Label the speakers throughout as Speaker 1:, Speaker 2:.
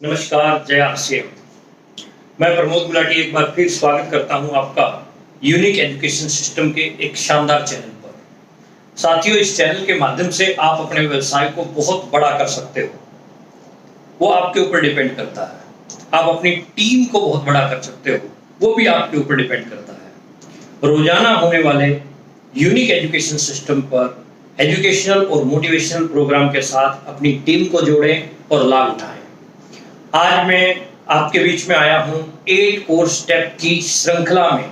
Speaker 1: नमस्कार, जय आरसीएम। मैं प्रमोद गुलाटी एक बार फिर स्वागत करता हूं आपका यूनिक एजुकेशन सिस्टम के एक शानदार चैनल पर। साथियों, इस चैनल के माध्यम से आप अपने व्यवसाय को बहुत बड़ा कर सकते हो। वो आपके ऊपर डिपेंड करता है। आप अपनी टीम को बहुत बड़ा कर सकते हो, वो भी आपके ऊपर डिपेंड करता है। रोजाना होने वाले यूनिक एजुकेशन सिस्टम पर एजुकेशनल और मोटिवेशनल प्रोग्राम के साथ अपनी टीम को जोड़ें और लाभ उठाएं। आज मैं आपके बीच में आया हूं 8 कोर स्टेप की श्रृंखला में।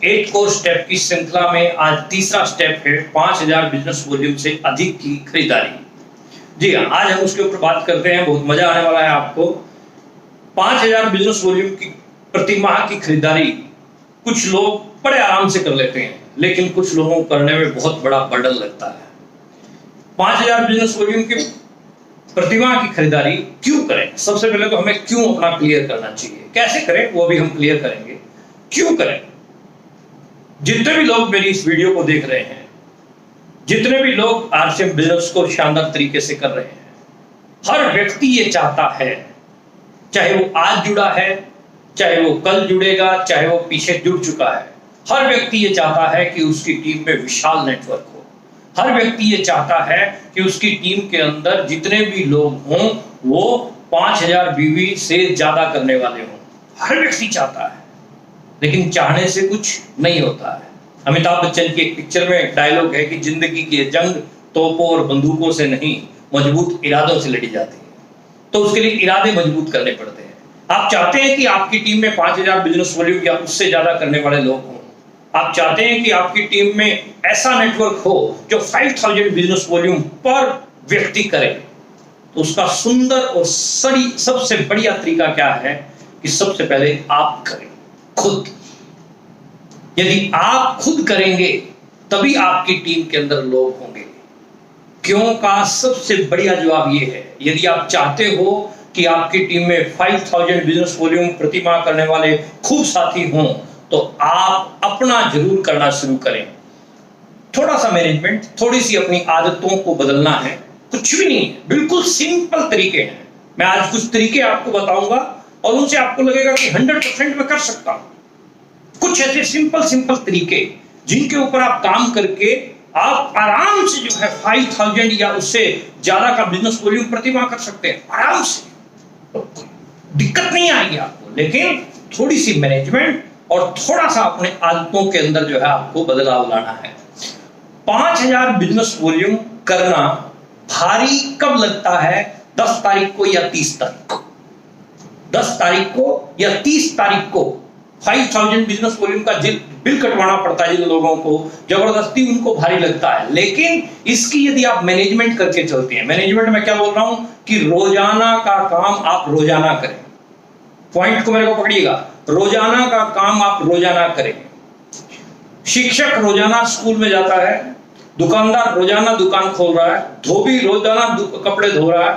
Speaker 1: 8 कोर स्टेप की श्रृंखला में आज तीसरा स्टेप है 5000 बिजनेस वॉल्यूम से अधिक की खरीदारी। जी हाँ, आज हम उसके ऊपर बात करते हैं। बहुत मजा आने वाला है आपको। 5000 बिजनेस वॉल्यूम की प्रति माह की खरीदारी कुछ लोग बड़े आराम से कर लेते हैं, लेकिन कुछ लोगों को करने में बहुत बड़ा बर्डन लगता है। 5000 बिजनेस वॉल्यूम की प्रतिमा की खरीदारी क्यों करें? सबसे पहले तो हमें क्यों अपना क्लियर करना चाहिए। कैसे करें वो भी हम क्लियर करेंगे। क्यों करें? जितने भी लोग मेरी इस वीडियो को देख रहे हैं, जितने भी लोग आरसीएम बिजनेस को शानदार तरीके से कर रहे हैं, हर व्यक्ति ये चाहता है, चाहे वो आज जुड़ा है, चाहे वो कल जुड़ेगा, चाहे वो पीछे जुड़ चुका है, हर व्यक्ति ये चाहता है कि उसकी टीम में विशाल नेटवर्क हो। हर व्यक्ति ये चाहता है कि उसकी टीम के अंदर जितने भी लोग हों वो 5000 बीवी से ज्यादा करने वाले हों। हर व्यक्ति चाहता है, लेकिन चाहने से कुछ नहीं होता है। अमिताभ बच्चन की एक पिक्चर में एक डायलॉग है कि जिंदगी की जंग तोपों और बंदूकों से नहीं, मजबूत इरादों से लड़ी जाती है। तो उसके लिए इरादे मजबूत करने पड़ते हैं। आप चाहते हैं कि आपकी टीम में 5000 बिजनेस वॉल्यूम या उससे ज्यादा करने वाले लोग हों। आप चाहते हैं कि आपकी टीम में ऐसा नेटवर्क हो जो 5000 बिजनेस वॉल्यूम पर व्यक्ति करे। तो उसका सुंदर और सबसे बढ़िया तरीका क्या है कि सबसे पहले आप करें खुद। यदि आप खुद करेंगे तभी आपकी टीम के अंदर लोग होंगे। क्यों का सबसे बढ़िया जवाब यह है, यदि आप चाहते हो कि आपकी टीम में 5000 बिजनेस वॉल्यूम प्रति माह करने वाले खूब साथी हों, तो आप अपना जरूर करना शुरू करें। थोड़ा सा मैनेजमेंट, थोड़ी सी अपनी आदतों को बदलना है। कुछ भी नहीं है, बिल्कुल सिंपल तरीके हैं। मैं आज कुछ तरीके आपको बताऊंगा और उनसे आपको लगेगा कि 100% मैं कर सकता हूं। कुछ ऐसे सिंपल तरीके जिनके ऊपर आप काम करके आप आराम से जो है 5000 या उससे ज्यादा का बिजनेस वॉल्यूम प्रति माह कर सकते हैं। आराम से, दिक्कत नहीं आएगी आपको। लेकिन थोड़ी सी मैनेजमेंट और थोड़ा सा अपने आदतों के अंदर जो है आपको बदलाव लाना है। 5000 बिजनेस वॉल्यूम करना भारी कब लगता है? 10 तारीख को या 30 तारीख को। 10 तारीख को या 30 तारीख को 5000 बिजनेस वॉल्यूम का बिल कटवाना पड़ता है जिन लोगों को, जबरदस्ती उनको भारी लगता है। लेकिन इसकी यदि आप मैनेजमेंट करके चलते हैं, मैनेजमेंट में क्या बोल रहा हूं कि रोजाना का काम आप रोजाना करें। पॉइंट को मेरे को पकड़िएगा, रोजाना का काम आप रोजाना करें। शिक्षक रोजाना स्कूल में जाता है, दुकानदार रोजाना दुकान खोल रहा है, धोबी रोजाना कपड़े धो रहा है,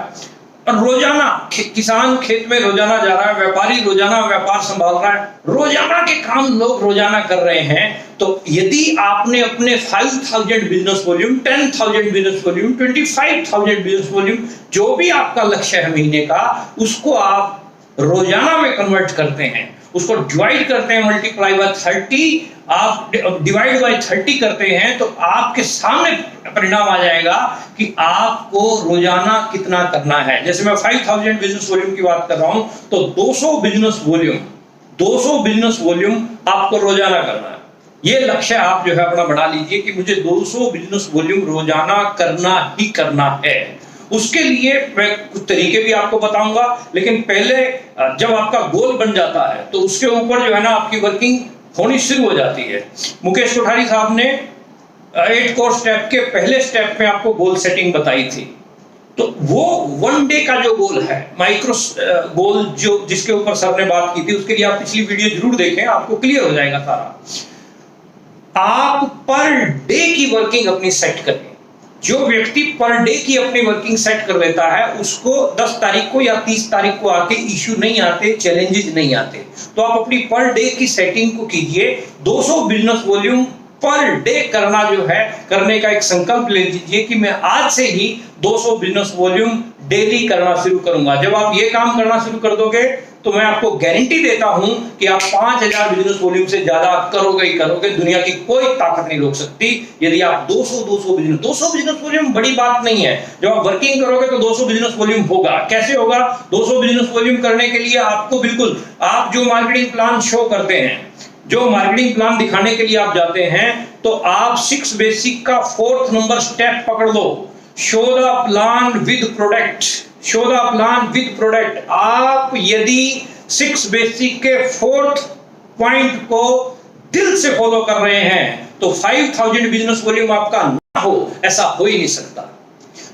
Speaker 1: और रोजाना किसान खेत में रोजाना जा रहा है, व्यापारी रोजाना व्यापार संभाल रहा है। रोजाना के काम लोग रोजाना कर रहे हैं। तो यदि आपने अपने 5000 business volume, 10000 business volume, 25000 business volume, जो भी आपका लक्ष्य है महीने का, उसको आप रोजाना में कन्वर्ट करते हैं, उसको डिवाइड करते हैं, मल्टीप्लाई बाय 30, आप डिवाइड बाय 30 करते हैं, तो आपके सामने परिणाम आ जाएगा कि आपको रोजाना कितना करना है। जैसे मैं 5000 बिजनेस वॉल्यूम की बात कर रहा हूं, तो 200 बिजनेस वॉल्यूम आपको रोजाना करना है। ये लक्ष्य आप जो है अपना बना लीजिए कि मुझे 200 बिजनेस वॉल्यूम रोजाना करना ही करना है। उसके लिए मैं कुछ तरीके भी आपको बताऊंगा, लेकिन पहले जब आपका गोल बन जाता है तो उसके ऊपर जो है ना आपकी वर्किंग होनी शुरू हो जाती है। मुकेश कोठारी साहब ने 8 कोर स्टेप के पहले स्टेप में आपको गोल सेटिंग बताई थी। तो वो 1 डे का जो गोल है, माइक्रो गोल, जो जिसके ऊपर सर ने बात की थी, उसके लिए आप पिछली वीडियो जरूर देखें, आपको क्लियर हो जाएगा सारा। आप पर डे की वर्किंग अपनी सेट करें। जो व्यक्ति पर डे की अपनी वर्किंग सेट कर लेता है, उसको 10 तारीख को या 30 तारीख को आके इश्यू नहीं आते, चैलेंजेस नहीं आते। तो आप अपनी पर डे की सेटिंग को कीजिए। 200 बिजनेस वॉल्यूम पर डे करना जो है, करने का एक संकल्प ले लीजिए कि मैं आज से ही 200 बिजनेस वॉल्यूम डेली करना शुरू करूंगा। जब आप ये काम करना शुरू कर दोगे तो मैं आपको गारंटी देता हूं कि आप 5000 बिजनेस वॉल्यूम से ज्यादा करोगे ही करोगे। दुनिया की कोई ताकत नहीं रोक सकती। यदि आप 200 बिजनेस वॉल्यूम बड़ी बात नहीं है। जब आप वर्किंग करोगे तो 200 बिजनेस वॉल्यूम होगा। कैसे होगा? 200 बिजनेस वॉल्यूम करने के लिए आपको बिल्कुल, आप जो मार्केटिंग प्लान शो करते हैं, जो मार्केटिंग प्लान दिखाने के लिए आप जाते हैं, तो आप 6 बेसिक का 4th नंबर स्टेप पकड़ लो, show the plan with product. Show the plan with product. आप यदि 6 बेसिक के 4th पॉइंट को दिल से फॉलो कर रहे हैं तो 5000 बिजनेस वॉल्यूम आपका ना हो, ऐसा हो ही नहीं सकता।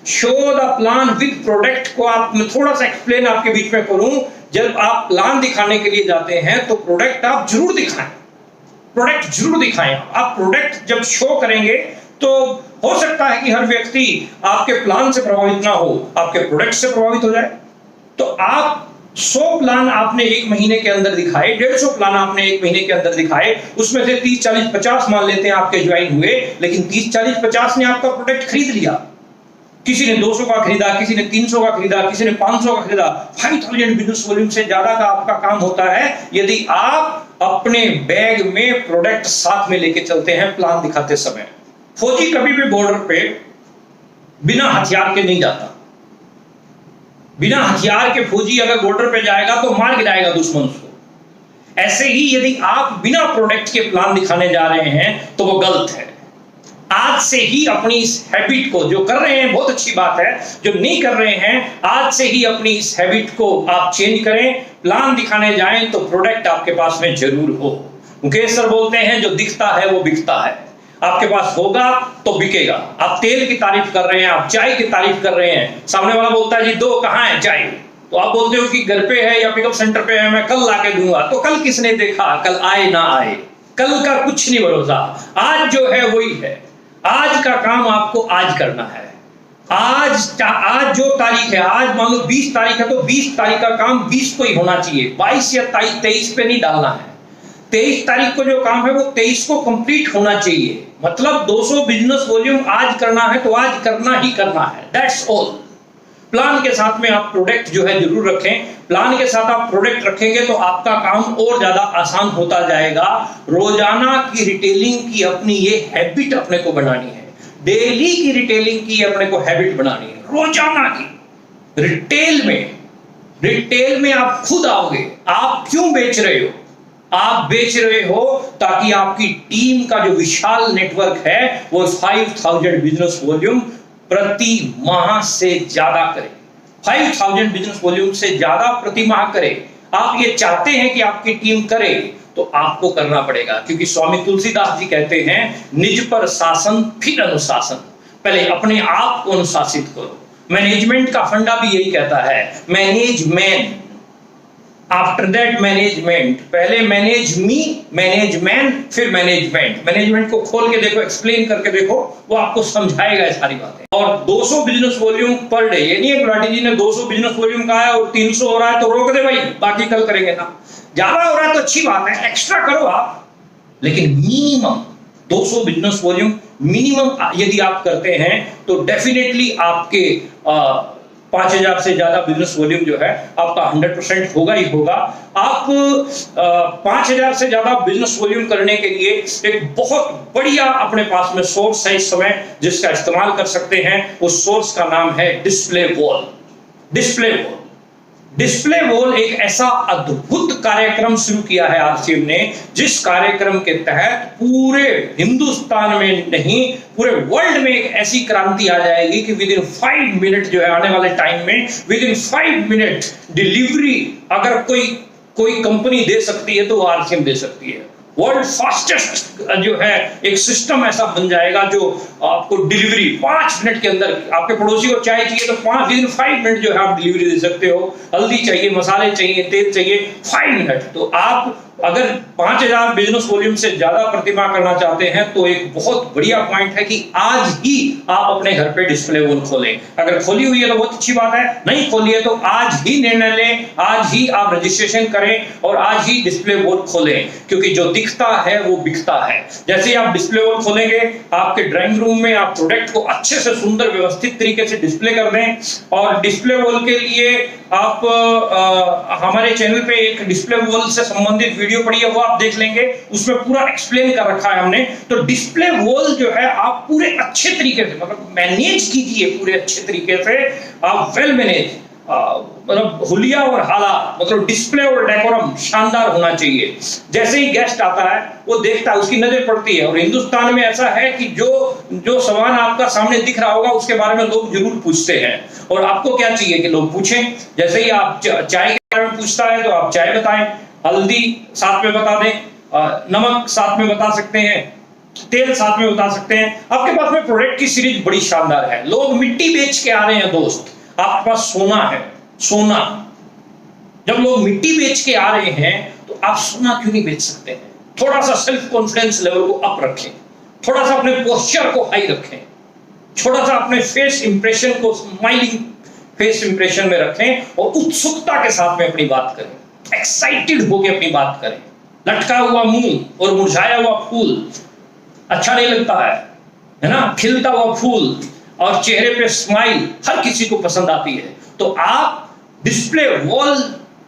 Speaker 1: Show the plan with product को आप, मैं थोड़ा सा एक्सप्लेन आपके बीच में करूं। जब आप प्लान दिखाने के लिए जाते हैं तो प्रोडक्ट आप जरूर दिखाएं, प्रोडक्ट जरूर दिखाएं। आप प्रोडक्ट जब शो करेंगे तो हो सकता है कि हर व्यक्ति आपके प्लान से प्रभावित ना हो, आपके प्रोडक्ट से प्रभावित हो जाए। तो आप 100 प्लान आपने 1 महीने के अंदर दिखाए, 150 प्लान आपने 1 महीने के अंदर दिखाए, उसमें से 30, 40, 50 मान लेते हैं आपके ज्वाइन हुए, लेकिन 30, 40, 50 ने आपका प्रोडक्ट खरीद लिया। किसी ने 200 का खरीदा, किसी ने 300 का खरीदा, किसी ने 500 का खरीदा। 5000 बिजनेस वॉल्यूम से ज्यादा का आपका काम होता है यदि आप अपने बैग में प्रोडक्ट साथ में लेके चलते हैं प्लान दिखाते समय। फौजी कभी भी बॉर्डर पे बिना हथियार के नहीं जाता। बिना हथियार के फौजी अगर बॉर्डर पे जाएगा तो मार गिराएगा दुश्मन को। ऐसे ही यदि आप बिना प्रोडक्ट के प्लान दिखाने जा रहे हैं तो वो गलत है। आज से ही अपनी इस हैबिट को, जो कर रहे हैं बहुत अच्छी बात है, जो नहीं कर रहे हैं आज से ही अपनी इस हैबिट को आप चेंज करें। प्लान दिखाने जाएं तो प्रोडक्ट आपके पास में जरूर हो। मुकेश सर बोलते हैं जो दिखता है वो बिकता है। आपके पास होगा तो बिकेगा। आप तेल की तारीफ कर रहे हैं, आप चाय की तारीफ कर रहे हैं, सामने वाला बोलता है जी दो, कहां है चाय? तो आप बोलते हो कि घर पे है या पिकअप सेंटर पे है, मैं कल लाके दूंगा। तो कल किसने देखा? कल आए ना आए, कल का कुछ नहीं भरोसा। आज जो है वही है। आज का काम आपको आज करना है। आज जो तारीख है, आज मान लो 20 तारीख है तो 20 तारीख का काम 20 को ही होना चाहिए। 22 या 23 पे नहीं डालना है। 23 तारीख को जो काम है वो 23 को कंप्लीट होना चाहिए। मतलब 200 बिजनेस वॉल्यूम आज करना है तो आज करना ही करना है। That's all. प्लान के साथ में आप प्रोडक्ट जो है जरूर रखें। प्लान के साथ आप प्रोडक्ट रखेंगे तो आपका काम और ज्यादा आसान होता जाएगा। रोजाना की रिटेलिंग की अपनी ये हैबिट अपने को बनानी है। डेली की रिटेलिंग की अपने को हैबिट बनानी है। रोजाना की रिटेल में आप खुद आओगे। आप क्यों बेच रहे हो? आप बेच रहे हो ताकि आपकी टीम का जो विशाल नेटवर्क है वो 5000 बिजनेस वॉल्यूम प्रति माह से ज्यादा करे। 5000 बिजनेस वॉल्यूम से ज्यादा प्रति माह करे। आप ये चाहते हैं कि आपकी टीम करे तो आपको करना पड़ेगा, क्योंकि स्वामी तुलसीदास जी कहते हैं निज पर शासन फिर अनुशासन। पहले अपने आप को अनुशासित करो। मैनेजमेंट का फंडा भी यही कहता है, manage man after that management. पहले मैनेज मी, मैनेज मैन, फिर मैनेजमेंट। मैनेजमेंट को खोल के देखो, एक्सप्लेन करके देखो, वो आपको समझाएगा ये सारी बातें। और 200 बिजनेस वॉल्यूम पर डे, ये नहीं है गुलाटी जी ने 200 बिजनेस वॉल्यूम कहा है और 300 हो रहा है तो रोक दे भाई, बाकी कल करेंगे ना। ज्यादा हो रहा है तो अच्छी बात है, एक्स्ट्रा करो आप, लेकिन मिनिमम 200 बिजनेस वॉल्यूम मिनिमम यदि आप करते हैं तो डेफिनेटली आपके 5000 से ज्यादा बिजनेस वॉल्यूम जो है आपका 100% होगा ही होगा। आप 5000 से ज्यादा बिजनेस वॉल्यूम करने के लिए एक बहुत बढ़िया अपने पास में सोर्स है इस समय जिसका इस्तेमाल कर सकते हैं। उस सोर्स का नाम है डिस्प्ले वॉल। डिस्प्ले वॉल एक ऐसा अद्भुत कार्यक्रम शुरू किया है आरसीएम ने, जिस कार्यक्रम के तहत पूरे हिंदुस्तान में नहीं पूरे वर्ल्ड में एक ऐसी क्रांति आ जाएगी कि विद इन 5 मिनट जो है आने वाले टाइम में, विद इन 5 मिनट डिलीवरी अगर कोई कंपनी दे सकती है तो वो आरसीएम दे सकती है। वर्ल्ड फास्टेस्ट जो है एक सिस्टम ऐसा बन जाएगा जो आपको डिलीवरी 5 मिनट के अंदर, आपके पड़ोसी को चाय चाहिए तो 5 मिनट जो है आप डिलीवरी दे सकते हो। हल्दी चाहिए, मसाले चाहिए, तेल चाहिए, 5 मिनट। तो आप अगर 5000 बिजनेस वॉल्यूम से ज्यादा प्रतिमाह करना चाहते हैं तो एक बहुत बढ़िया पॉइंट है कि आज ही आप अपने घर पे डिस्प्ले वॉल खोलें। अगर खोली हुई है तो बहुत अच्छी बात है, नहीं खोली है तो आज ही निर्णय लें, आज ही आप रजिस्ट्रेशन करें और आज ही डिस्प्ले वॉल खोलें, क्योंकि जो दिखता है वो बिकता है। जैसे ही आप डिस्प्ले वॉल खोलेंगे, आपके ड्राइंग रूम में आप प्रोडक्ट को अच्छे से सुंदर व्यवस्थित तरीके से डिस्प्ले कर दें। और डिस्प्ले वॉल के लिए आप हमारे चैनल पे एक डिस्प्ले वॉल से संबंधित वीडियो पड़ी है, वो आप देख लेंगे, उसमें पूरा एक्सप्लेन कर रखा है हमने। तो डिस्प्ले वॉल जो है आप पूरे अच्छे तरीके से मतलब मैनेज कीजिए, पूरे अच्छे तरीके से आप वेल मैनेज, मतलब हुलिया और हाला, मतलब डिस्प्ले और डेकोरम शानदार होना चाहिए। जैसे ही गेस्ट आता है वो देखता है, उसकी नजर पड़ती है। और हिंदुस्तान में ऐसा है कि जो सामान आपका सामने दिख रहा होगा उसके बारे में लोग जरूर पूछते हैं। और आपको क्या चाहिए कि लोग पूछें। जैसे ही आप चाय के बारे में पूछता है तो आप चाय बताएं, हल्दी साथ में बता दें, नमक साथ में बता सकते हैं, तेल साथ में बता सकते हैं। आपके पास में प्रोडक्ट की सीरीज बड़ी शानदार है। लोग मिट्टी बेच के आ रहे हैं दोस्त, आपके पास सोना है, सोना। जब लोग मिट्टी बेच के आ रहे हैं तो आप सोना क्यों नहीं बेच सकते हैं? थोड़ा सा सेल्फ कॉन्फिडेंस लेवल को अप रखें, थोड़ा सा अपने पोस्चर को हाई रखें, थोड़ा सा अपने फेस इंप्रेशन को स्माइलिंग फेस इंप्रेशन में रखें और उत्सुकता के साथ में अपनी बात करें, एक्साइटेड होकर अपनी बात करें। लटका हुआ मुंह और मुरझाया हुआ फूल अच्छा नहीं लगता है ना? खिलता हुआ फूल और चेहरे पे स्माइल हर किसी को पसंद आती है। तो आप डिस्प्ले वॉल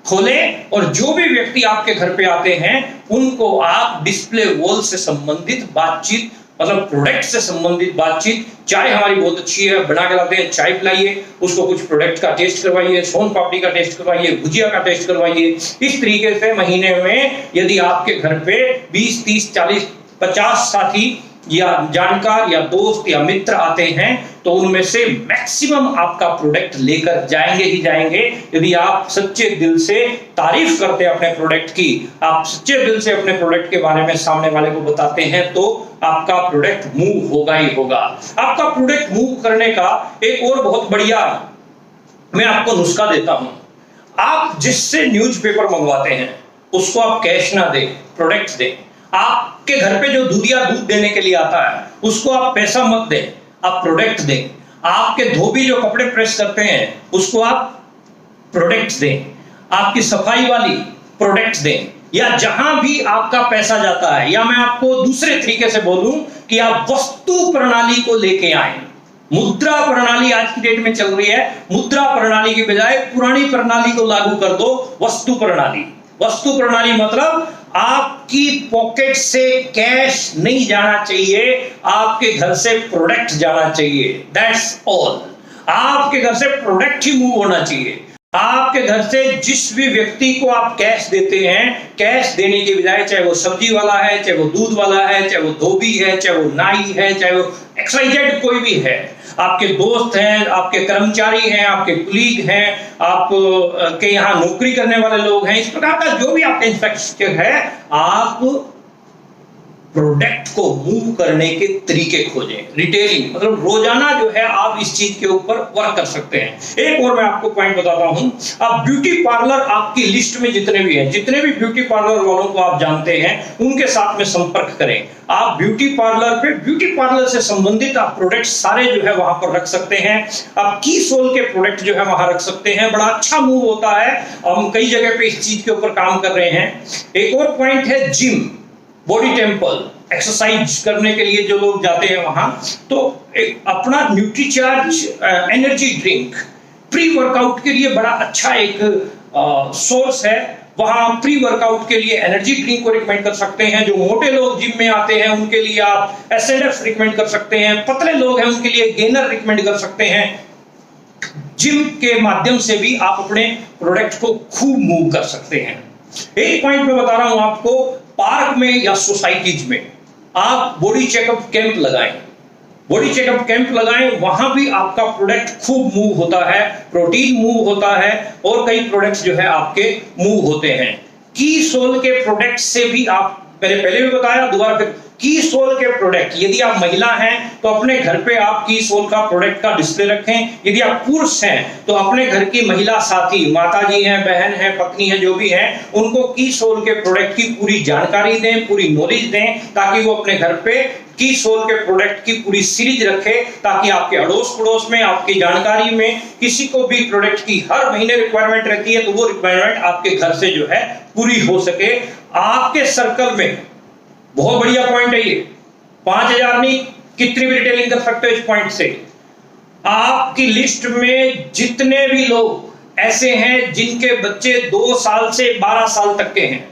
Speaker 1: खोलें और जो भी व्यक्ति आपके घर पे आते हैं उनको आप डिस्प्ले वॉल से संबंधित बातचीत, मतलब प्रोडक्ट से संबंधित बातचीत, चाय हमारी बहुत अच्छी है, बना के लाते हैं, चाय पिलाइए, उसको कुछ प्रोडक्ट का टेस्ट करवाइए, सोन पापड़ी का टेस्ट करवाइए, भुजिया का टेस्ट करवाइए। इस तरीके से महीने में यदि आपके घर पे 20, 30, 40, 50 साथी या जानकार या दोस्त या मित्र आते हैं तो उनमें से मैक्सिमम आपका प्रोडक्ट लेकर जाएंगे ही जाएंगे। यदि आप सच्चे दिल से तारीफ करते हैं अपने प्रोडक्ट की, आप सच्चे दिल से अपने प्रोडक्ट के बारे में सामने वाले को बताते हैं तो आपका प्रोडक्ट मूव होगा ही होगा। आपका प्रोडक्ट मूव करने का एक और बहुत बढ़िया मैं आपको नुस्खा देता हूं। आप जिससे न्यूज़पेपर मंगवाते हैं उसको आप कैश ना दें, प्रोडक्ट दें। आपके घर पे जो दूधिया दूध देने के लिए आता है उसको आप पैसा मत दें, आप प्रोडक्ट दें। आपके धोबी जो कपड़े प्रेस करते हैं उसको आप प्रोडक्ट दें। आपकी सफाई वाली प्रोडक्ट दें। या जहां भी आपका पैसा जाता है, या मैं आपको दूसरे तरीके से बोलूं कि आप वस्तु प्रणाली को लेके आए। मुद्रा प्रणाली आज की डेट में चल रही है, मुद्रा प्रणाली के बजाय पुरानी प्रणाली को लागू कर दो, वस्तु प्रणाली। वस्तु प्रणाली मतलब आपकी पॉकेट से कैश नहीं जाना चाहिए, आपके घर से प्रोडक्ट जाना चाहिए। That's all. आपके घर से प्रोडक्ट ही मूव होना चाहिए। आपके घर से जिस भी व्यक्ति को आप कैश देते हैं, कैश देने के बजाय, चाहे वो सब्जी वाला है, चाहे वो दूध वाला है, चाहे वो धोबी है, चाहे वो नाई है, चाहे वो XYZ कोई भी है, आपके दोस्त हैं, आपके कर्मचारी हैं, आपके कुलीग हैं, आप के यहाँ नौकरी करने वाले लोग हैं, इस प्रकार का जो भी आपका इंफ्रास्ट्रक्चर है, आप प्रोडक्ट को मूव करने के तरीके खोजें। रिटेलिंग मतलब रोजाना जो है आप इस चीज के ऊपर वर्क कर सकते हैं। एक और मैं आपको पॉइंट बताता हूं। आप ब्यूटी पार्लर, आपकी लिस्ट में जितने भी हैं, जितने भी ब्यूटी पार्लर वालों को आप जानते हैं, उनके साथ में संपर्क करें। आप ब्यूटी पार्लर पे, ब्यूटी पार्लर से संबंधित आप प्रोडक्ट सारे जो है वहां पर रख सकते हैं। आप की सोल के प्रोडक्ट जो है वहां रख सकते हैं, बड़ा अच्छा मूव होता है। हम कई जगह पे इस चीज के ऊपर काम कर रहे हैं। एक और पॉइंट है जिम, बॉडी टेम्पल, एक्सरसाइज करने के लिए जो लोग जाते हैं वहां, तो एक अपना Nutricharge energy drink pre workout के लिए बड़ा अच्छा एक सोर्स है। वहां प्री वर्कआउट के लिए एनर्जी ड्रिंक को रिकमेंड कर सकते हैं। जो मोटे लोग जिम में आते हैं उनके लिए आप SNF रिकमेंड कर सकते हैं। पतले लोग हैं उनके लिए गेनर रिकमेंड कर सकते हैं। जिम के माध्यम से भी आप अपने प्रोडक्ट को खूब मूव कर सकते हैं। एक पॉइंट मैं बता रहा हूं आपको, पार्क में या सोसाइटीज में आप बॉडी चेकअप कैंप लगाएं। बॉडी चेकअप कैंप लगाएं, वहां भी आपका प्रोडक्ट खूब मूव होता है, प्रोटीन मूव होता है और कई प्रोडक्ट्स जो है आपके मूव होते हैं। की सोल के प्रोडक्ट से भी आप मैंने पहले भी बताया, दोबारा फिर कीसोल के प्रोडक्ट, यदि आप महिला हैं तो अपने घर पे आप कीसोल का प्रोडक्ट का डिस्प्ले रखें। यदि आप पुरुष हैं तो अपने घर की महिला साथी, माताजी हैं, बहन है, पत्नी है, जो भी है, उनको कीसोल के प्रोडक्ट की पूरी जानकारी दें, पूरी नॉलेज दें, ताकि वो अपने घर पे कीसोल के प्रोडक्ट की पूरी सीरीज रखे, ताकि आपके अड़ोस पड़ोस में, आपकी जानकारी में किसी को भी प्रोडक्ट की हर महीने रिक्वायरमेंट रहती है तो वो रिक्वायरमेंट आपके घर से जो है पूरी हो सके। आपके सर्कल में बहुत बढ़िया पॉइंट है ये, 5,000 नहीं, कितनी भी रिटेलिंग कर सकते हो इस पॉइंट से। आपकी लिस्ट में जितने भी लोग ऐसे हैं जिनके बच्चे 2 साल से 12 साल तक के हैं,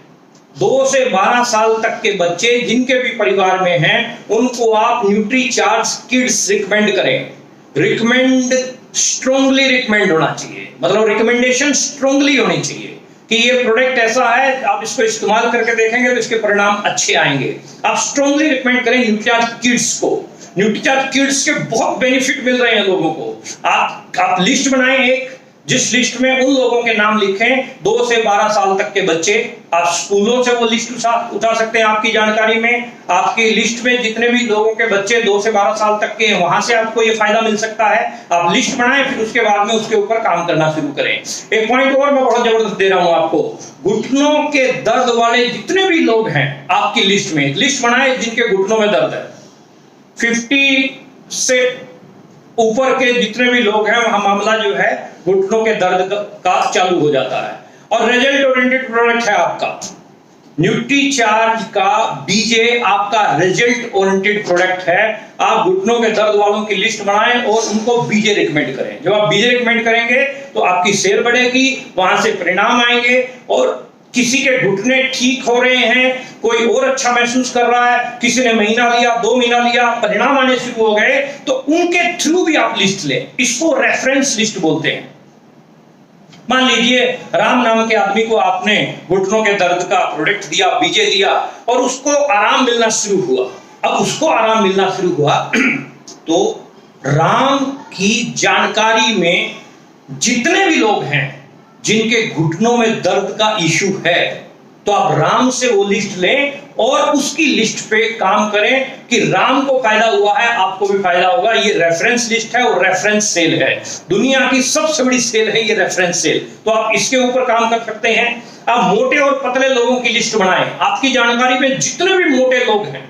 Speaker 1: 2 से 12 साल तक के बच्चे जिनके भी परिवार में हैं, उनको आप न्यूट्रीचार्ज किड्स रिकमेंड करें। रिकमेंड स्ट्रांगली रिकमेंड होना चाहिए, मतलब रिकमेंडेशन स्ट्रांगली होनी चाहिए कि ये प्रोडक्ट ऐसा है, आप इसको इस्तेमाल करके देखेंगे तो इसके परिणाम अच्छे आएंगे। आप स्ट्रांगली रिकमेंड करें न्यूट्रीचार्ज किड्स को। न्यूट्रीचार्ज किड्स के बहुत बेनिफिट मिल रहे हैं लोगों को। आप लिस्ट बनाएं एक, जिस लिस्ट में उन लोगों के नाम लिखें 2 से 12 साल तक के बच्चे। आप स्कूलों से वो लिस्ट उठा सकते हैं आपकी जानकारी में। आपकी लिस्ट में जितने भी लोगों के बच्चे 2 से 12 साल तक के हैं, वहां से आपको ये फायदा मिल सकता है। आप लिस्ट बनाएं, फिर उसके बाद में उसके ऊपर काम करना शुरू करें। एक पॉइंट और मैं बहुत जबरदस्त दे रहा हूं आपको, घुटनों के दर्द वाले जितने भी लोग हैं आपकी लिस्ट में, एक लिस्ट बनाए जिनके घुटनों में दर्द है। 50 से ऊपर के जितने भी लोग हैं, वहां मामला जो है घुटनों के दर्द का चालू हो जाता है। और रिजल्ट ओरिएंटेड प्रोडक्ट है आपका न्यूट्रीचार्ज का बीजे, आपका रिजल्ट ओरिएंटेड प्रोडक्ट है। आप घुटनों के दर्द वालों की लिस्ट बनाएं और उनको बीजे रिकमेंड करें। जब आप बीजे रिकमेंड करेंगे तो आपकी सेल बढ़ेगी, वहां से परिणाम आएंगे। और किसी के घुटने ठीक हो रहे हैं, कोई और अच्छा महसूस कर रहा है, किसी ने महीना लिया, 2 महीना लिया, परिणाम आने शुरू हो गए, तो उनके थ्रू भी आप लिस्ट लें। इसको रेफरेंस लिस्ट बोलते हैं। मान लीजिए राम नाम के आदमी को आपने घुटनों के दर्द का प्रोडक्ट दिया, बीजे दिया, और उसको आराम मिलना शुरू हुआ। अब उसको आराम मिलना शुरू हुआ तो राम की जानकारी में जितने भी लोग हैं जिनके घुटनों में दर्द का इशू है, तो आप राम से वो लिस्ट लें और उसकी लिस्ट पे काम करें कि राम को फायदा हुआ है, आपको भी फायदा होगा। ये रेफरेंस लिस्ट है और रेफरेंस सेल है। दुनिया की सबसे बड़ी सेल है ये रेफरेंस सेल। तो आप इसके ऊपर काम कर सकते हैं। आप मोटे और पतले लोगों की लिस्ट बनाएं। आपकी जानकारी में जितने भी मोटे लोग हैं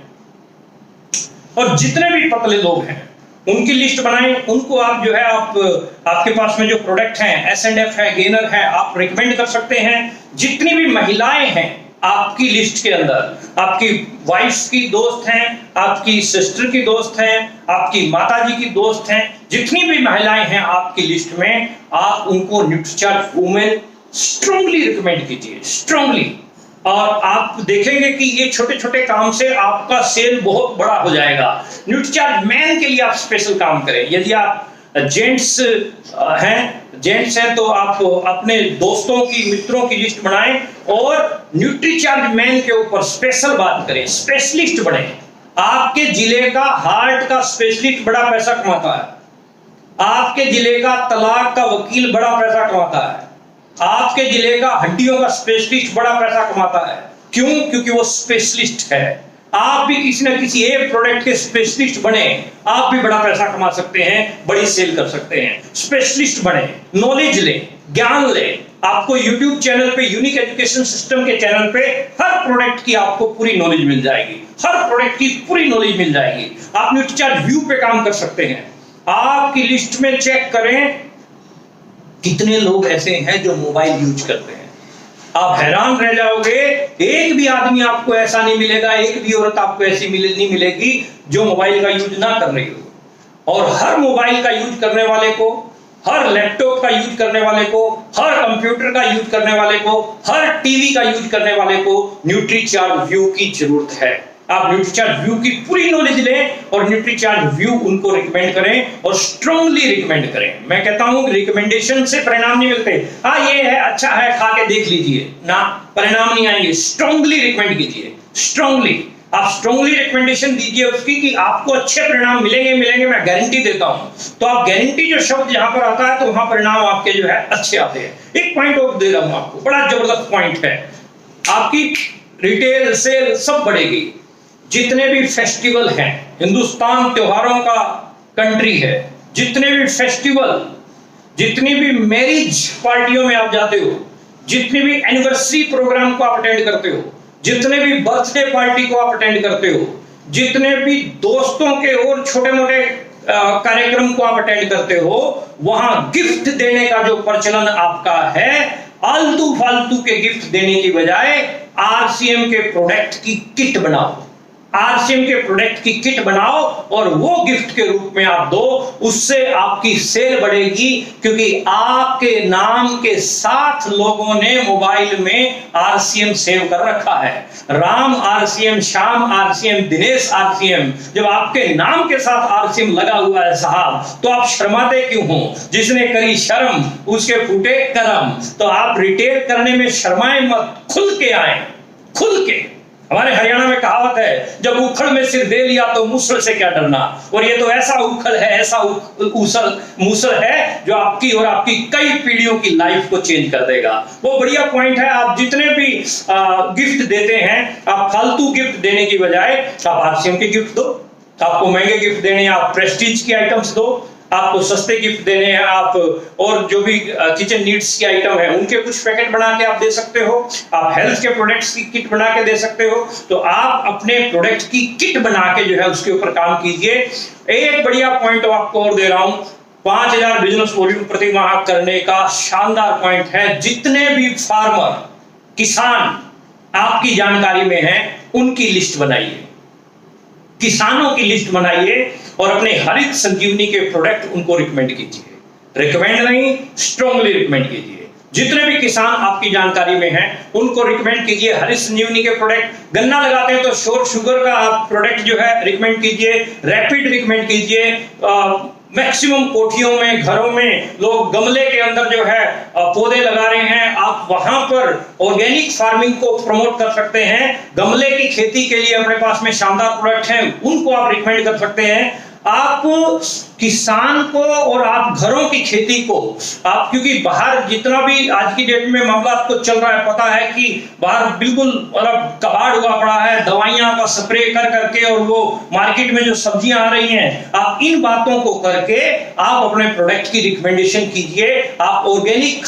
Speaker 1: और जितने भी पतले लोग हैं, उनकी लिस्ट बनाएं। उनको आप जो है आपके पास में जो प्रोडक्ट हैं, S&F है, गेनर है, आप रिकमेंड कर सकते हैं। जितनी भी महिलाएं हैं आपकी लिस्ट के अंदर, आपकी वाइफ की दोस्त हैं, आपकी सिस्टर की दोस्त हैं, आपकी माताजी की दोस्त हैं, जितनी भी महिलाएं हैं आपकी लिस्ट में, आप उनको न्यूट्रीचार्ज वुमेन स्ट्रांगली रिकमेंड कीजिए, स्ट्रांगली। और आप देखेंगे कि ये छोटे छोटे काम से आपका सेल बहुत बड़ा हो जाएगा। न्यूट्रीचार्ज मैन के लिए आप स्पेशल काम करें। यदि आप जेंट्स हैं तो आप अपने दोस्तों की, मित्रों की लिस्ट बनाएं और न्यूट्रीचार्ज मैन के ऊपर स्पेशल बात करें, स्पेशलिस्ट बने। आपके जिले का हार्ट का स्पेशलिस्ट बड़ा पैसा कमाता है। आपके जिले का तलाक का वकील बड़ा पैसा कमाता है। आपके जिले का हड्डियों का स्पेशलिस्ट बड़ा पैसा कमाता है। क्यों? क्योंकि वो स्पेशलिस्ट है। आप भी किसी न किसी एक प्रोडक्ट के स्पेशलिस्ट बने, आप भी बड़ा पैसा कमा सकते हैं, बड़ी सेल कर सकते हैं। स्पेशलिस्ट बने, नॉलेज लें, ज्ञान लें। आपको YouTube चैनल पे, यूनिक एजुकेशन सिस्टम के चैनल पे हर प्रोडक्ट की आपको पूरी नॉलेज मिल जाएगी। हर प्रोडक्ट की पूरी नॉलेज मिल जाएगी। आप न्यूट्रीचार्ज व्यू पे काम कर सकते हैं। आपकी लिस्ट में चेक करें कितने लोग ऐसे हैं जो मोबाइल यूज करते हैं। आप हैरान रह जाओगे, एक भी आदमी आपको ऐसा नहीं मिलेगा, एक भी औरत आपको ऐसी नहीं मिलेगी जो मोबाइल का यूज ना कर रही हो। और हर मोबाइल का यूज करने वाले को, हर लैपटॉप का यूज करने वाले को, हर कंप्यूटर का यूज करने वाले को, हर टीवी का यूज करने वाले को न्यूट्रीचार्ज व्यू की जरूरत है। आप न्यूट्रीचार्ज व्यू की पूरी नॉलेज लें और न्यूट्रीचार्ज व्यू उनको रिकमेंड करें और स्ट्रांगली रिकमेंड करें। मैं कहता हूं कि रिकमेंडेशन से परिणाम नहीं मिलते। हाँ ये है, अच्छा है, खा के देख लीजिए ना, परिणाम नहीं आएंगे। स्ट्रांगली रिकमेंड कीजिए, स्ट्रांगली। आप स्ट्रांगली रिकमेंडेशन दीजिए उसकी कि आपको अच्छे परिणाम मिलेंगे, मैं गारंटी देता हूं। तो आप गारंटी जो शब्द यहां पर आता है तो वहां परिणाम आपके जो है अच्छे आते हैं। एक पॉइंट और दे रहा हूं आपको, बड़ा जबरदस्त पॉइंट है। आपकी रिटेल सेल सब बढ़ेगी। जितने भी फेस्टिवल हैं, हिंदुस्तान त्योहारों का कंट्री है, जितने भी फेस्टिवल, जितनी भी मैरिज पार्टियों में आप जाते हो, जितने भी एनिवर्सरी प्रोग्राम को आप अटेंड करते हो, जितने भी बर्थडे पार्टी को आप अटेंड करते हो, जितने भी दोस्तों के और छोटे मोटे कार्यक्रम को आप अटेंड करते हो, वहां गिफ्ट देने का जो प्रचलन आपका है, आलतू फालतू के गिफ्ट देने की बजाय आरसीएम के प्रोडक्ट की किट बनाओ, आरसीएम के प्रोडक्ट की किट बनाओ और वो गिफ्ट के रूप में आप दो। उससे आपकी सेल बढ़ेगी, क्योंकि आपके नाम के साथ लोगों ने मोबाइल में आरसीएम सेव कर रखा है। Ram RCM, Shyam RCM, Dinesh RCM. जब आपके नाम के साथ आरसीएम लगा हुआ है साहब, तो आप शर्माते क्यों हो? जिसने करी शर्म उसके फूटे करम। तो आप रिटेल करने में शर्माए मत, खुल के आए, खुल के। हमारे हरियाणा में कहावत है, जब उखड़ में सिर दे लिया तो मूसल से क्या डरना। और ये तो ऐसा उखड़ है, ऐसा मूसल है जो आपकी और आपकी कई पीढ़ियों की लाइफ को चेंज कर देगा। वो बढ़िया पॉइंट है। आप जितने भी गिफ्ट देते हैं, आप फालतू गिफ्ट देने की बजाय आप आरसीएम के गिफ्ट दो। आपको महंगे गिफ्ट देने हैं, आप प्रेस्टीज की आइटम्स दो। आपको सस्ते गिफ्ट देने हैं, आप और जो भी किचन नीड्स की आइटम है उनके कुछ पैकेट बना के आप दे सकते हो। आप हेल्थ के प्रोडक्ट्स की किट बना के दे सकते हो। तो आप अपने प्रोडक्ट की किट बना के जो है उसके ऊपर काम कीजिए। एक बढ़िया पॉइंट आपको और दे रहा हूं, 5000 बिजनेस वॉल्यूम प्रति माह करने का शानदार पॉइंट है। जितने भी फार्मर, किसान आपकी जानकारी में हैं, उनकी लिस्ट बनाइए, किसानों की लिस्ट बनाइए और अपने हरित संजीवनी के प्रोडक्ट उनको रिकमेंड कीजिए। रिकमेंड नहीं, स्ट्रांगली रिकमेंड कीजिए। जितने भी किसान आपकी जानकारी में हैं, उनको रिकमेंड कीजिए हरित संजीवनी के प्रोडक्ट। गन्ना लगाते हैं तो श्योर शुगर का आप प्रोडक्ट जो है रिकमेंड कीजिए, रैपिड रिकमेंड कीजिए। मैक्सिमम कोठियों में, घरों में लोग गमले के अंदर जो है पौधे लगा रहे हैं, आप वहां पर ऑर्गेनिक फार्मिंग को प्रमोट कर सकते हैं। गमले की खेती के लिए अपने पास में शानदार प्रोडक्ट हैं, उनको आप रिकमेंड कर सकते हैं। आप किसान को और आप घरों की खेती को आप, क्योंकि बाहर जितना भी आज की डेट में मामला आपको चल रहा है, पता है कि बाहर बिल्कुल मतलब कबाड़ हुआ पड़ा है, दवाइयां का स्प्रे कर करके, और वो मार्केट में जो सब्जियां आ रही हैं, आप इन बातों को करके आप अपने प्रोडक्ट की रिकमेंडेशन कीजिए। आप ऑर्गेनिक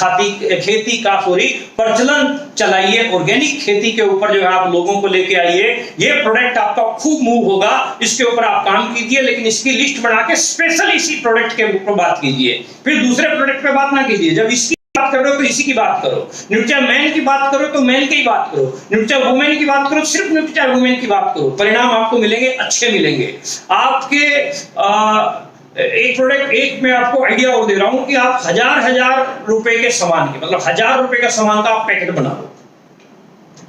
Speaker 1: खेती का प्रचलन चलाइए, ऑर्गेनिक खेती के ऊपर जो है आप लोगों को लेके आइए। ये प्रोडक्ट आपका खूब मूव होगा, इसके ऊपर आप काम कीजिए, लेकिन इसकी लिस्ट बना के स्पेशल इसी प्रोडक्ट के ऊपर बात कीजिए। फिर दूसरे प्रोडक्ट पे बात ना कीजिए। जब इसकी बात करो तो इसी की बात करो। न्यूट्रिया मैन की बात करो तो मैन की बात करो। न्यूट्रिया वुमेन की बात करो, सिर्फ न्यूट्रिया वुमेन की बात करो। परिणाम आपको मिलेंगे, अच्छे मिलेंगे। आपके एक प्रोडक्ट, एक मैं आपको आइडिया और दे रहा हूं कि आप हजार रुपए के सामान के, मतलब 1000 रुपए का सामान का आप पैकेट बना लो,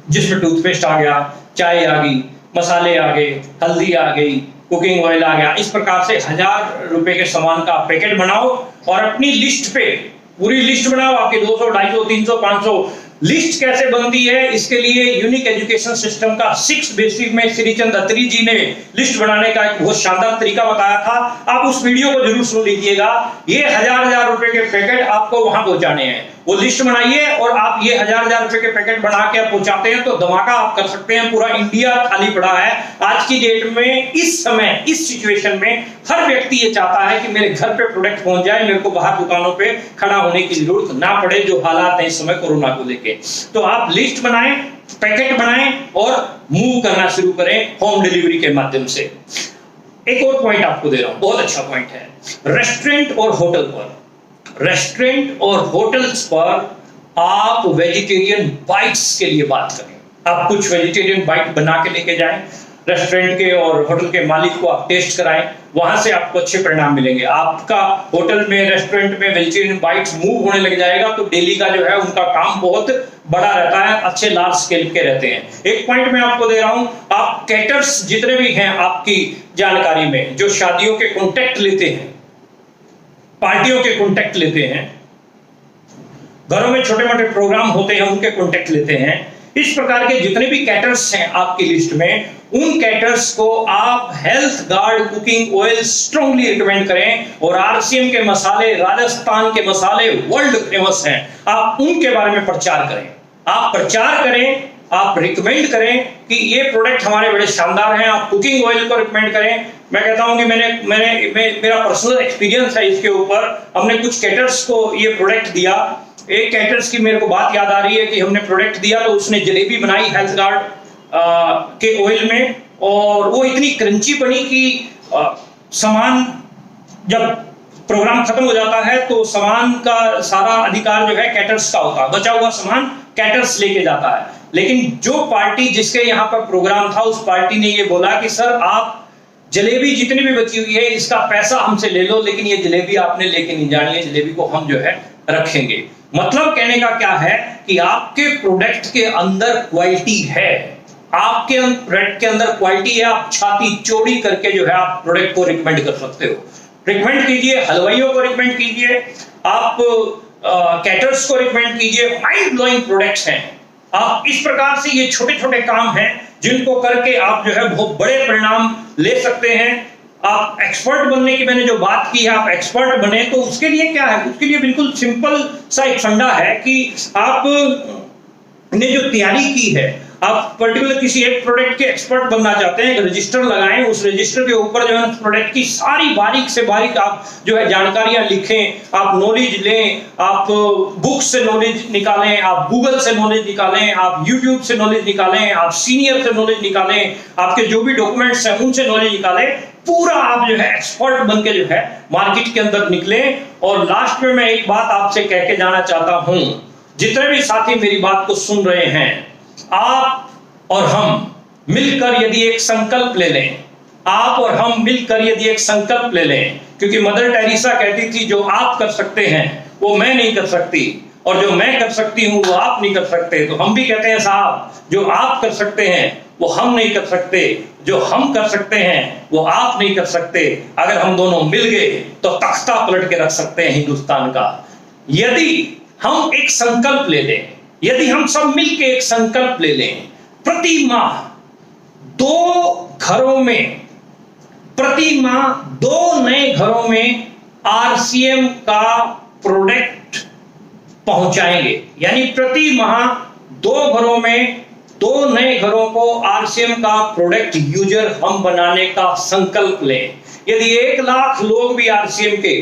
Speaker 1: जिसमें टूथपेस्ट आ गया, चाय आ गई, मसाले आ गए, हल्दी आ गई, कुकिंग ऑयल आ गया। इस प्रकार से 1000 रुपए के सामान का पैकेट बनाओ और अपनी लिस्ट पे पूरी लिस्ट बनाओ। आपके 200, 250, 300, 500 लिस्ट कैसे बनती है, इसके लिए यूनिक एजुकेशन सिस्टम का 6 बेसिक में श्रीचंद अत्री जी ने लिस्ट बनाने का एक बहुत शानदार तरीका बताया था। आप उस वीडियो को जरूर सुन लीजिएगा। ये 1000 रुपए के पैकेट आपको वहां पहुंचाने हैं। वो लिस्ट बनाइए और आप ये 1000 रुपए के पैकेट बना के आप पहुंचाते हैं तो धमाका आप कर सकते हैं। पूरा इंडिया खाली पड़ा है आज की डेट में। इस समय, इस सिचुएशन में हर व्यक्ति ये चाहता है कि मेरे घर पे प्रोडक्ट पहुंच जाए, मेरे को बाहर दुकानों पे खड़ा होने की जरूरत ना पड़े, जो हालात है इस समय कोरोना को लेके। तो आप लिस्ट बनाएं, पैकेट बनाएं और मूव करना शुरू करें होम डिलीवरी के माध्यम से। एक और पॉइंट आपको दे रहा हूं, बहुत अच्छा पॉइंट है। रेस्टोरेंट और होटल पर, रेस्टोरेंट और होटल्स पर आप वेजिटेरियन बाइट्स के लिए बात करें। आप कुछ वेजिटेरियन बाइट बना के लेके जाएं, रेस्टोरेंट के और होटल के मालिक को आप टेस्ट कराएं, वहां से आपको अच्छे परिणाम मिलेंगे। आपका होटल में, रेस्टोरेंट में वेजिटेरियन बाइट्स मूव होने लग जाएगा तो डेली का जो है उनका काम बहुत बड़ा रहता है, अच्छे लार्ज स्केल के रहते हैं। एक पॉइंट मैं आपको दे रहा हूं, आप कैटर्स जितने भी हैं आपकी जानकारी में, जो शादियों के कॉन्टेक्ट लेते हैं, पार्टियों के कॉन्टेक्ट लेते हैं, घरों में छोटे मोटे प्रोग्राम होते हैं उनके कॉन्टेक्ट लेते हैं, इस प्रकार के जितने भी कैटर्स हैं आपकी लिस्ट में, उन कैटर्स को आप health guard cooking oil strongly recommend करें। और आरसीएम के मसाले, राजस्थान के मसाले वर्ल्ड फेमस हैं, आप उनके बारे में प्रचार करें। आप प्रचार करें, आप रिकमेंड करें कि ये प्रोडक्ट हमारे बड़े शानदार हैं, आप कुकिंग ऑयल को रिकमेंड करें। मैं कहता हूं कि मेरा पर्सनल एक्सपीरियंस है इसके ऊपर। हमने कुछ कैटर्स को ये प्रोडक्ट दिया। एक कैटर्स की मेरे को बात याद आ रही है कि हमने प्रोडक्ट दिया तो उसने जलेबी बनाई हेल्थ गार्ड के ऑयल में, और वो इतनी क्रंची बनी कि सामान जब प्रोग्राम खत्म हो जाता है तो सामान का सारा अधिकार जो है कैटर्स का होता है, बचा हुआ सामान कैटर्स लेके जाता है। लेकिन जो पार्टी जिसके यहाँ पर प्रोग्राम था उस पार्टी ने ये बोला कि सर आप जलेबी जितनी भी बची हुई है इसका पैसा हमसे ले लो, लेकिन ये जलेबी आपने लेके नहीं जानी है, जलेबी को हम जो है रखेंगे। मतलब कहने का क्या है कि आपके प्रोडक्ट के अंदर क्वालिटी है, आपके प्रोडक्ट के अंदर क्वालिटी है, आप छाती चौड़ी करके जो है आप प्रोडक्ट को रिकमेंड कर सकते हो। रिकमेंड कीजिए, हलवाइयों को रिकमेंड कीजिए, आप कैटर्स को रिकमेंड कीजिए। माइंड ब्लोइंग प्रोडक्ट्स हैं। आप इस प्रकार से ये छोटे छोटे काम हैं जिनको करके आप जो है बहुत बड़े परिणाम ले सकते हैं। आप एक्सपर्ट बनने की मैंने जो बात की है, आप एक्सपर्ट बने तो उसके लिए क्या है, उसके लिए बिल्कुल सिंपल सा एक फंडा है कि आप ने जो तैयारी की है, आप पर्टिकुलर किसी एक प्रोडक्ट के एक्सपर्ट बनना चाहते हैं, एक रजिस्टर लगाएं, उस रजिस्टर के ऊपर जो है प्रोडक्ट की सारी बारीक से बारीक आप जो है जानकारियां लिखें, आप नॉलेज लें, आप बुक से नॉलेज निकालें, आप गूगल से नॉलेज निकालें, आप यूट्यूब से नॉलेज निकालें, आप सीनियर से नॉलेज निकालें, आपके जो भी डॉक्यूमेंट्स हैं उनसे नॉलेज निकालें। पूरा आप जो है एक्सपर्ट बन के जो है मार्केट के अंदर निकले। और लास्ट में मैं एक बात आपसे कह के जाना चाहता हूं, जितने भी साथी मेरी बात को सुन रहे हैं, आप और हम मिलकर यदि एक संकल्प ले लें, आप और हम मिलकर यदि एक संकल्प ले लें, क्योंकि मदर टेरेसा कहती थी जो आप कर सकते हैं वो मैं नहीं कर सकती, और जो मैं कर सकती हूं वो आप नहीं कर सकते। तो हम भी कहते हैं साहब, जो आप कर सकते हैं वो हम नहीं कर सकते, जो हम कर सकते हैं वो आप नहीं कर सकते। अगर हम दोनों मिल गए तो तख्ता पलट के रख सकते हैं हिंदुस्तान का। यदि हम एक संकल्प ले लें, यदि हम सब मिलकर एक संकल्प ले लें, प्रति माह 2 घरों में, प्रति माह 2 नए घरों में आरसीएम का प्रोडक्ट पहुंचाएंगे, यानी प्रति माह 2 घरों में 2 नए घरों को आरसीएम का प्रोडक्ट यूजर हम बनाने का संकल्प लें। यदि 1 लाख लोग भी आरसीएम के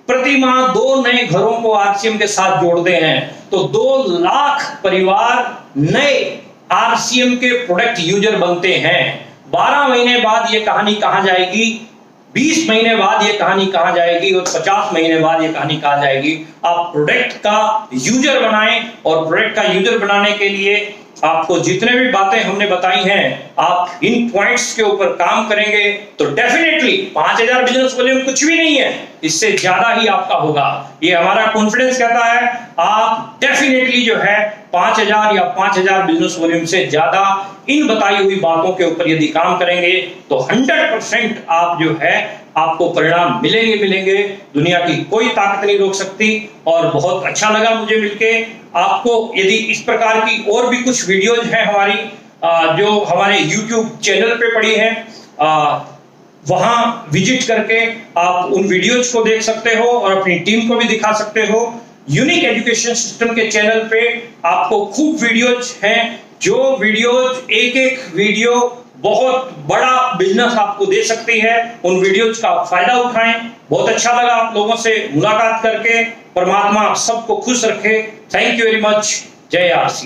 Speaker 1: प्रति माह 2 नए घरों को आरसीएम के साथ जोड़ते हैं तो 2 लाख परिवार नए आरसीएम के प्रोडक्ट यूजर बनते हैं। 12 महीने बाद ये कहानी कहां जाएगी, 20 महीने बाद ये कहानी कहां जाएगी, और 50 महीने बाद ये कहानी कहां जाएगी। आप प्रोडक्ट का यूजर बनाएं, और प्रोडक्ट का यूजर बनाने के लिए आपको जितने भी बातें हमने बताई हैं, आप इन पॉइंट्स के ऊपर काम करेंगे तो डेफिनेटली 5000 बिजनेस वॉल्यूम कुछ भी नहीं है, इससे ज्यादा ही आपका होगा। ये हमारा कॉन्फिडेंस कहता है। आप डेफिनेटली जो है 5000 या 5000 बिजनेस वॉल्यूम से ज्यादा इन बताई हुई बातों के ऊपर यदि काम करेंगे तो 100% आप जो है आपको परिणाम मिलेंगे। दुनिया की कोई ताकत नहीं रोक सकती। और बहुत अच्छा लगा मुझे मिलके। आपको यदि इस प्रकार की और भी कुछ वीडियोज हैं हमारी जो हमारे YouTube चैनल पे पड़ी हैं, वहां विजिट करके आप उन वीडियोज को देख सकते हो और अपनी टीम को भी दिखा सकते हो। यूनिक एजुकेशन सिस्टम के चैनल पे आपको खूब वीडियोज हैं, जो वीडियोज एक वीडियो बहुत बड़ा बिजनेस आपको दे सकती है। उन वीडियोज का फायदा उठाएं। बहुत अच्छा लगा आप लोगों से मुलाकात करके। परमात्मा सबको खुश रखे। Thank you very much. जय आरसी।